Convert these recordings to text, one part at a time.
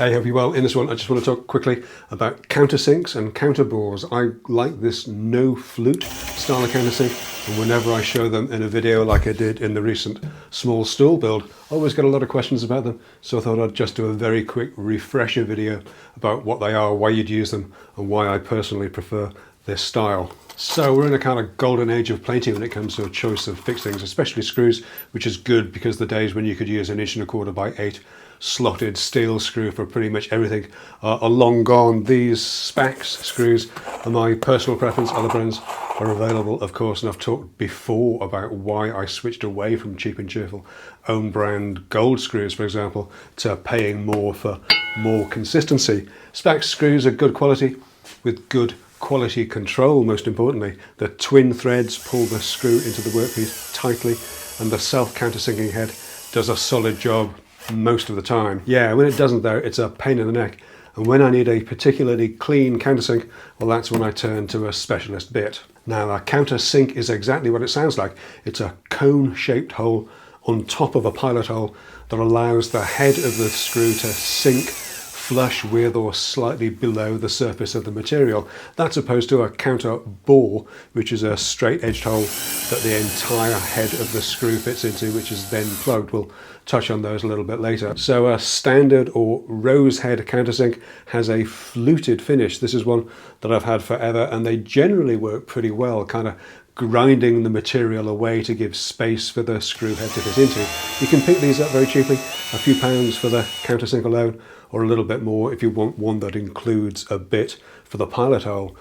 Hey, hope you're well. In this one, I just want to talk quickly about countersinks and counterbores. I like this no flute style of countersink, and whenever I show them in a video like I did in the recent small stool build, I always get a lot of questions about them. So I thought I'd just do a very quick refresher video about what they are, why you'd use them, and why I personally prefer this style. So we're in a kind of golden age of plating when it comes to a choice of fixings, especially screws, which is good because the days when you could use an 1¼ by 8 slotted steel screw for pretty much everything are long gone. These Spax screws are my personal preference. Other brands are available, of course, and I've talked before about why I switched away from cheap and cheerful own brand gold screws, for example, to paying more for more consistency. Spax screws are good quality with good quality control, most importantly. The twin threads pull the screw into the workpiece tightly, and the self countersinking head does a solid job most of the time. Yeah, when it doesn't though, it's a pain in the neck. And when I need a particularly clean countersink, well, that's when I turn to a specialist bit. Now, a countersink is exactly what it sounds like. It's a cone-shaped hole on top of a pilot hole that allows the head of the screw to sink flush with or slightly below the surface of the material. That's opposed to a counterbore, which is a straight edged hole that the entire head of the screw fits into, which is then plugged. We'll touch on those a little bit later. So a standard or Rosehead countersink has a fluted finish. This is one that I've had forever, and they generally work pretty well, kind of grinding the material away to give space for the screw head to fit into. You can pick these up very cheaply, a few pounds for the countersink alone, or a little bit more if you want one that includes a bit for the pilot hole.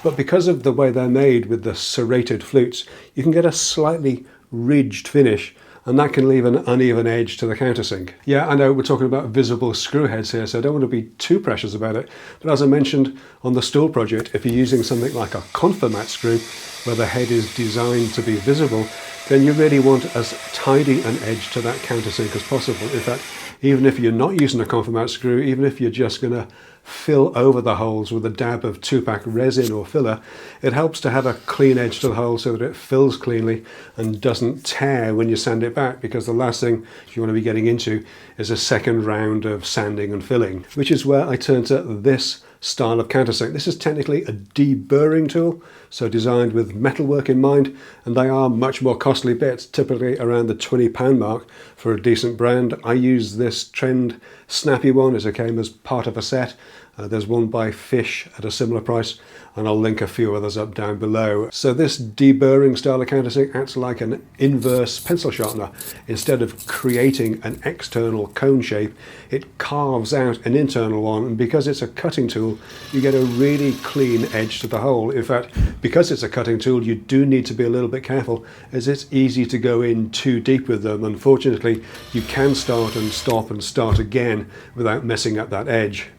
But because of the way they're made with the serrated flutes, you can get a slightly ridged finish, and that can leave an uneven edge to the countersink. Yeah, I know we're talking about visible screw heads here, so I don't want to be too precious about it. But as I mentioned on the stool project, if you're using something like a Conformat screw, where the head is designed to be visible, then you really want as tidy an edge to that countersink as possible. In fact, even if you're not using a Conformat screw, even if you're just going to fill over the holes with a dab of 2-pack resin or filler, it helps to have a clean edge to the hole so that it fills cleanly and doesn't tear when you sand it back, because the last thing you want to be getting into is a second round of sanding and filling, which is where I turn to this style of countersink. This is technically a deburring tool, so designed with metalwork in mind, and they are much more costly bits, typically around the £20 mark for a decent brand. I use this Trend snappy one as it came as part of a set. There's one by Fish at a similar price, and I'll link a few others up down below. So this deburring style of countersink acts like an inverse pencil sharpener. Instead of creating an external cone shape, it carves out an internal one, and because it's a cutting tool, you get a really clean edge to the hole. In fact, because it's a cutting tool, you do need to be a little bit careful, as it's easy to go in too deep with them. Unfortunately, you can start and stop and start again without messing up that edge.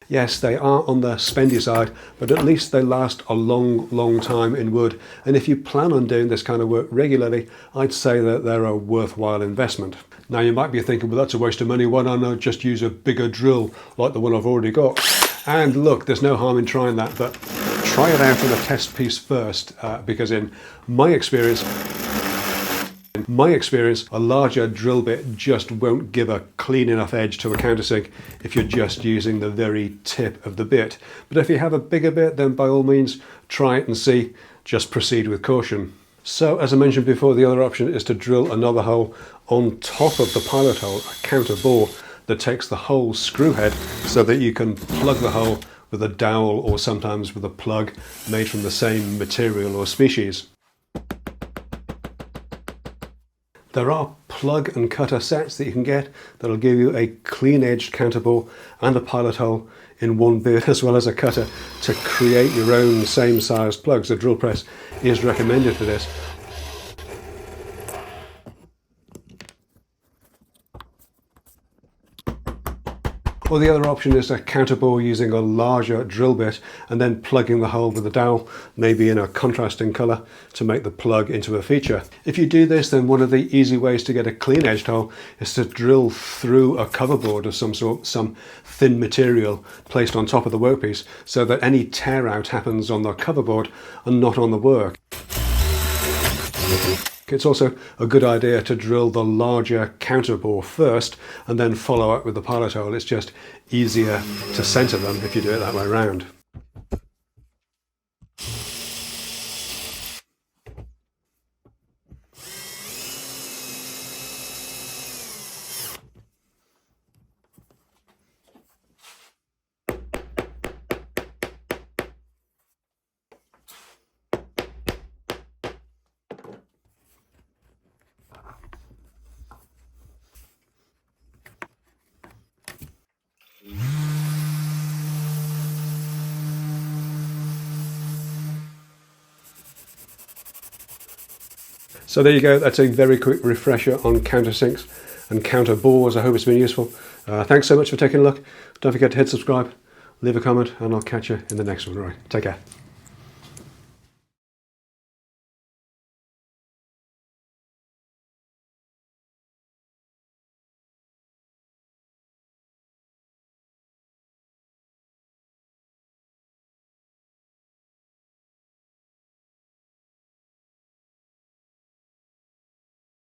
Yes, they are on the spendy side, but at least they last a long time in wood. And if you plan on doing this kind of work regularly, I'd say that they're a worthwhile investment. Now you might be thinking, well, that's a waste of money. Why don't I just use a bigger drill like the one I've already got? And look, there's no harm in trying that, but try it out on a test piece first, because in my experience, a larger drill bit just won't give a clean enough edge to a countersink if you're just using the very tip of the bit. But if you have a bigger bit, then by all means try it and see. Just proceed with caution. So as I mentioned before, the other option is to drill another hole on top of the pilot hole, a counterbore that takes the whole screw head, so that you can plug the hole with a dowel or sometimes with a plug made from the same material or species. There are plug and cutter sets that you can get that'll give you a clean edged counterbore and a pilot hole in one bit, as well as a cutter to create your own same sized plugs. A drill press is recommended for this. Or the other option is a counterbore using a larger drill bit and then plugging the hole with a dowel, maybe in a contrasting colour, to make the plug into a feature. If you do this, then one of the easy ways to get a clean edged hole is to drill through a coverboard of some sort, some thin material placed on top of the workpiece, so that any tear out happens on the coverboard and not on the work. It's also a good idea to drill the larger counterbore first and then follow up with the pilot hole. It's just easier to center them if you do it that way round. So there you go, that's a very quick refresher on countersinks and counterbores. I hope it's been useful. Thanks so much for taking a look. Don't forget to hit subscribe, leave a comment, and I'll catch you in the next one. All right, take care.